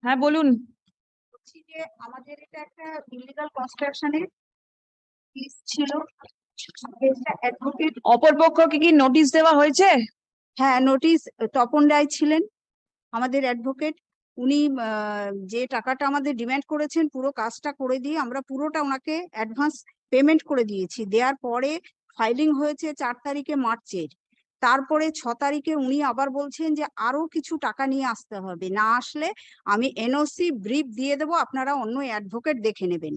হ্যাঁ বলুন। বলছি যে আমাদের এটা একটা ইলিগাল কনস্ট্রাকশনের কেস ছিল। কেসটা অ্যাডভোকেট, অপরপক্ষকে কি নোটিশ দেওয়া হয়েছে? হ্যাঁ নোটিশ। তপন রায় ছিলেন আমাদের অ্যাডভোকেট। উনি যে টাকাটা আমাদের ডিমান্ড করেছেন পুরো কাজটা করে দিয়ে আমরা পুরোটা ওনাকে অ্যাডভান্স পেমেন্ট করে দিয়েছি। দেওয়ার পরে ফাইলিং হয়েছে 4 তারিখে মার্চের। তারপরে 6 তারিখে উনি আবার বলছেন যে আরো কিছু টাকা নিয়ে আসতে হবে, না আসলে আমি এনওসি ব্রিফ দিয়ে দেবো, আপনারা অন্য অ্যাডভোকেট দেখে নেবেন।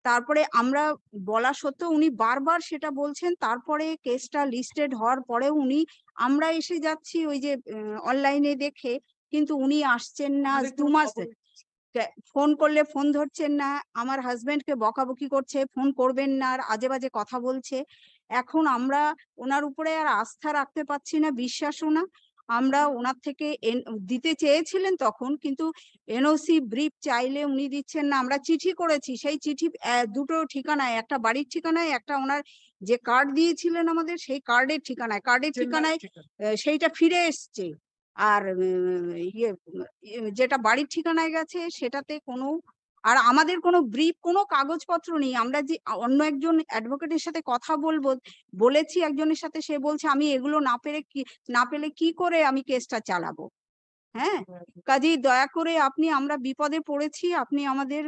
তারপরে আমরা বলা সত্ত্বেও উনি বারবার সেটা বলছেন। তারপরে কেসটা লিস্টেড হওয়ার পরেও উনি, আমরা এসে যাচ্ছি ওই যে অনলাইনে দেখে, কিন্তু উনি আসছেন না। 2 মাস ফোন করলে ফোন ধরছেন না, আমার হাজবেন্ডকে বকাবকি করছে, ফোন করবেন না, আর আজে বাজে কথা বলছে। এখন আমরা ওনার উপরে আর আস্থা রাখতে পারছি না, বিশ্বাসও না। আমরা ওনার থেকে দিতে চেয়েছিলেন তখন, কিন্তু এনওসি ব্রিফ চাইলে উনি দিচ্ছেন না। আমরা চিঠি করেছি, সেই চিঠি দুটো ঠিকানায়, একটা বাড়ির ঠিকানায়, একটা ওনার যে কার্ড দিয়েছিলেন আমাদের সেই কার্ডের ঠিকানায় সেইটা ফিরে এসছে। আর যেটা বাড়ির ঠিকানায় গেছে সেটাতে কোনো, আর আমাদের কোনো ব্রিফ, কোনো কাগজপত্র নেই। আমরা যে অন্য একজন অ্যাডভোকেটের সাথে কথা বলেছি একজনের সাথে, সে বলছে আমি এগুলো না পেলে কি করে আমি কেসটা চালাবো। হ্যাঁ, কাজেই দয়া করে আপনি, আমরা বিপদে পড়েছি, আপনি আমাদের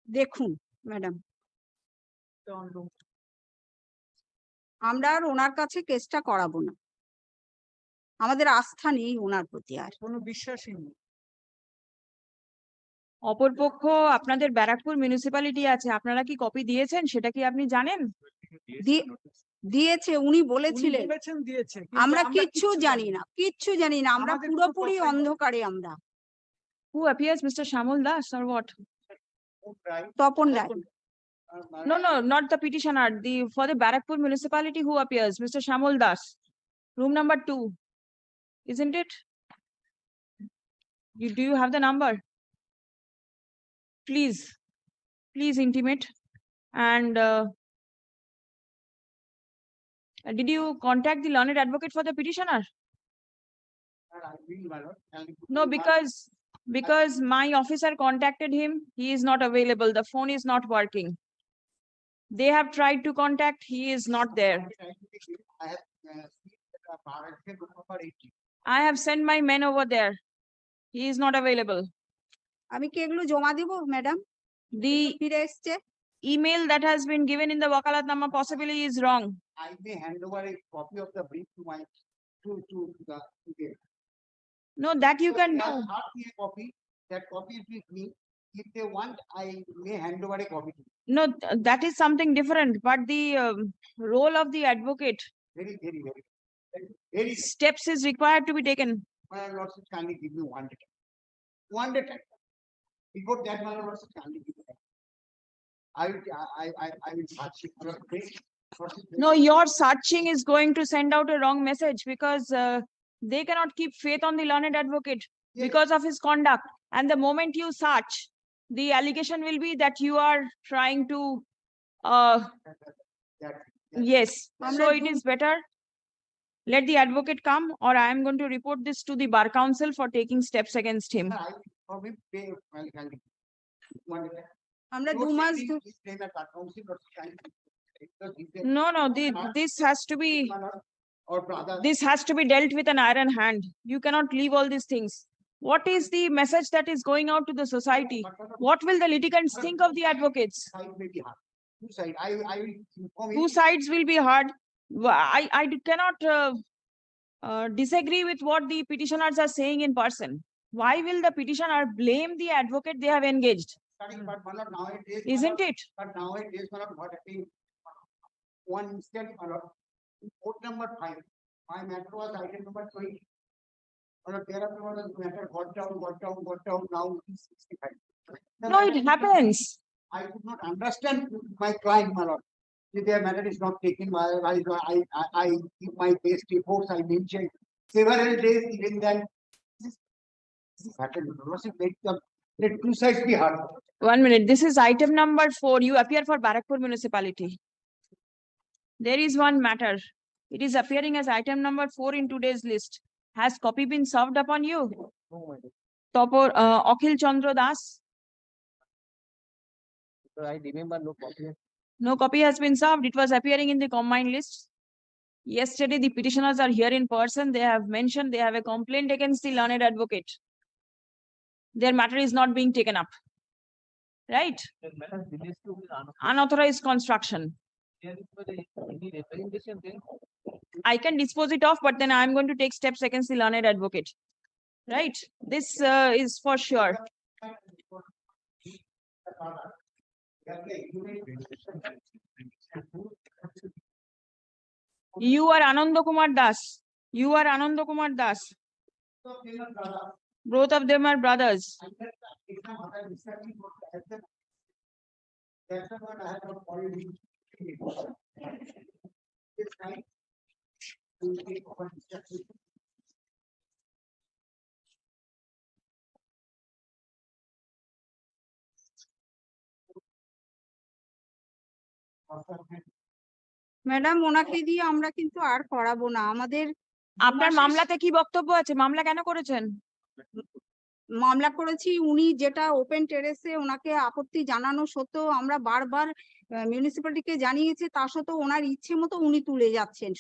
দেখুন ম্যাডাম। আমরা আর ওনার কাছে কেসটা করাবো না, আমাদের আস্থা নেই ওনার প্রতি, আর কোনো বিশ্বাসই নেই। অপরপক্ষ আপনাদের ব্যারাকপুর মিউনিসিপ্যালিটি আছে, আপনারা কি কপি দিয়েছেন সেটা কি আপনি জানেন? দিয়েছে, উনি বলেছিলেন। বলেছেন দিয়েছে, আমরা কিচ্ছু জানি না, কিচ্ছু জানি না, আমরা আমাদের পুরোপুরি কোনো অন্ধকারে আমরা। Who appears, Mr. Shamul Das or what? Tapan Roy. No, no, not the petitioner. For the Barakpur municipality, who appears? Mr. Shamul Das, room number 2, isn't it? Do you have the number? Please intimate. And did you contact the learned advocate for the petitioner? No, because my officer contacted him. He is not available. The phone is not working. They have tried to contact. He is not there. I have sent my men over there. He is not available. আমি কি এগুলো জমা দিব madam? The ফিরে এসছে। email that has been given in the wakalatnama possibly is wrong. I may hand over a copy of the brief to my to the No, that you can They do. have not me a copy. That copy is with me. If they want, I may hand over a copy to you. No, that is something different. But the role of the advocate, Very steps is required to be taken. my lordship kindly give me 1 day. 1 day time. Before that, my lordship kindly give me time. I will search it for a day. No, your searching is going to send out a wrong message, because they cannot keep faith on the learned advocate because of his conduct. And the moment you search, the allegation will be that you are trying to, yes. So it is better, let the advocate come, or I am going to report this to the bar council for taking steps against him. I will probably pay kindly. 1 day. আমরা 2 মাস No, this has to be, or brother. this has to be dealt with an iron hand. You cannot leave all these things. What is the message that is going out to the society? What will the litigants think of the advocates? Side may be hard. Two side. I will inform you. Two sides will be hard. I cannot disagree with what the petitioners are saying in person. Why will the petitioner blame the advocate they have engaged? But nowadays, Isn't it? But nowadays, what happening? One instant, court number 5. My matter was item number 20. There was matter got down. Now it is 65. No, it happens. I could not understand my client, my lord. If their matter is not taken, I give my best reports. I mentioned several days. Even then, this happened. Let two sides be heard. 1 minute. This is item number 4. You appear for Barakpur municipality. There is one matter. It is appearing as item number 4 in today's list. Has copy been served upon you? No, madam. Akhil Chandra Das. I remember no copy. No copy has been served. It was appearing in the combined list. Yesterday, the petitioners are here in person. They have mentioned they have a complaint against the learned advocate. Their matter is not being taken up. Right? Unauthorized construction. Any representation then? I can dispose it off, but then I'm going to take steps against the learned advocate. Right? This is for sure. You are Ananda Kumar Das. You are Ananda Kumar Das. Both of them are brothers. That's what I have already. This time, we will take over instruction. Madam ওনাকে দিয়ে আমরা কিন্তু আর করাবো না। আমাদের আপনার মামলাতে কি বক্তব্য আছে? মামলা কেন করেছেন? মামলা করেছি, উনি যেটা ওপেন টেরেসে ওনাকে আপত্তি জানানো সত্ত্বেও আমরা বারবার মিউনিসিপ্যালিটিকে জানিয়েছি, তা সত্ত্বেও ওনার ইচ্ছে মতো উনি তুলে যাচ্ছেন।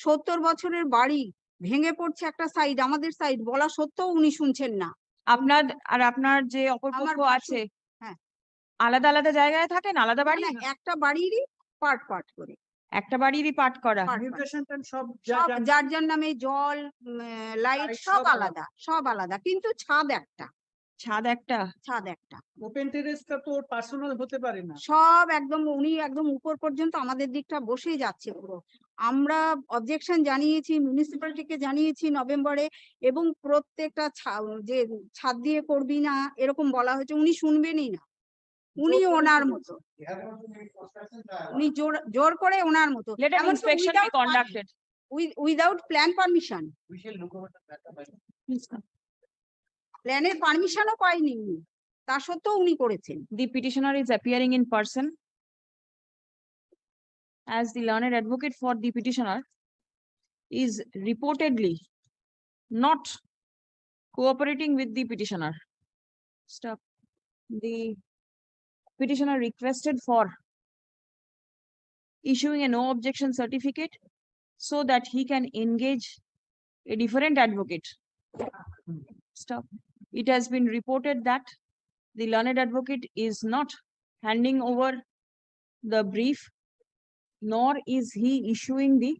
70 বছরের বাড়ি ভেঙে পড়ছে একটা সাইড, আমাদের সাইড, বলা সত্ত্বেও উনি শুনছেন না। আপনার যে অপরপক্ষ ভাসুর, আছে, হ্যাঁ, আলাদা আলাদা জায়গায় থাকেন? আলাদা বাড়ি? না, একটা বাড়িরই পার্ট করে, একটা বাড়িরই পাঠ করা। সব যার যার নামে জল, লাইট সব আলাদা, সব আলাদা, কিন্তু ছাদ একটা। ওপেন টেরেসটা তো পার্সোনাল হতে পারে না। সব একদম উনি একদম উপর পর্যন্ত আমাদের দিকটা বসে যাচ্ছে পুরো। আমরা অবজেকশন জানিয়েছি, মিউনিসিপ্যালিটিকে জানিয়েছি নভেম্বরে, এবং প্রত্যেকটা যে ছাদ দিয়ে করবি না এরকম বলা হয়েছে, উনি শুনবেনই না। উনি ওনার মতো, উনি জোর করে ওনার মতো, Let an inspection be conducted. Without plan permission. We shall look over the matter by. প্ল্যানের পারমিশনও পাইনি উনি, তা সত্ত্বেও উনি করেছেন। The petitioner is appearing in person as the learned advocate for the petitioner is reportedly not cooperating with the petitioner. Stop. The petitioner requested for issuing a no objection certificate so that he can engage a different advocate. Stop. It has been reported that the learned advocate is not handing over the brief, nor is he issuing the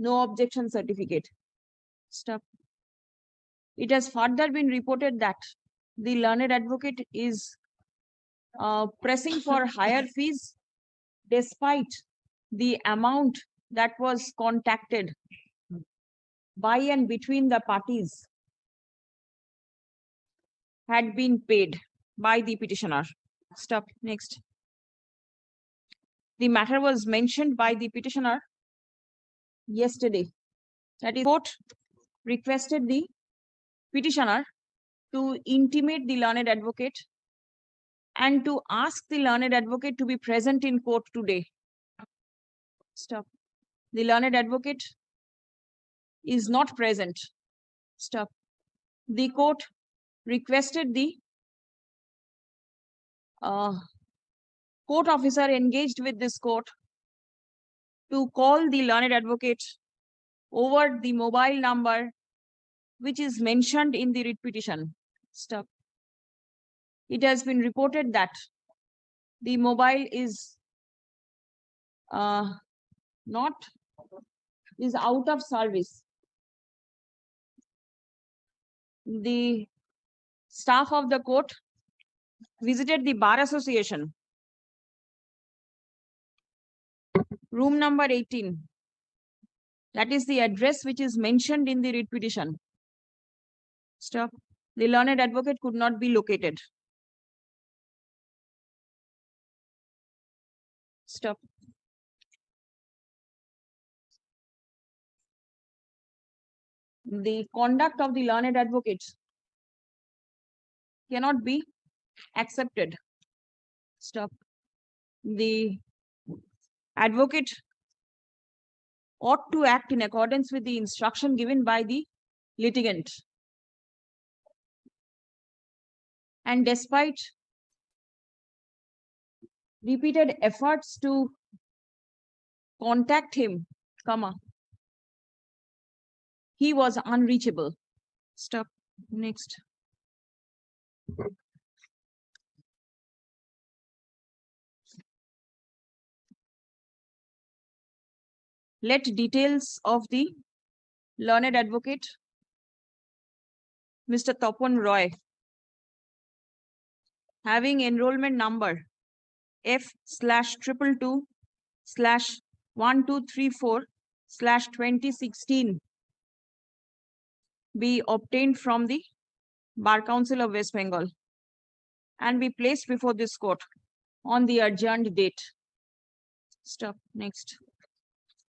no objection certificate. Stop. It has further been reported that the learned advocate is pressing for higher fees despite the amount that was contacted by and between the parties had been paid by the petitioner. Stop. Next. The matter was mentioned by the petitioner yesterday. That is, court requested the petitioner to intimate the learned advocate and to ask the learned advocate to be present in court today. Stop. The learned advocate is not present. Stop. The court requested the court officer engaged with this court to call the learned advocate over the mobile number which is mentioned in the writ petition. Stop. It has been reported that the mobile is out of service. The staff of the court visited the Bar Association, room number 18. That is the address which is mentioned in the writ petition. Stop. The learned advocate could not be located. Stop. The conduct of the learned advocate cannot be accepted. Stop. The advocate ought to act in accordance with the instruction given by the litigant. And despite repeated efforts to contact him, he was unreachable. Stop. Next. Let details of the learned advocate, Mr. Tapan Roy, having enrollment number F/222/1234/2016 be obtained from the Bar Council of West Bengal and be placed before this court on the adjourned date. Stop. Next.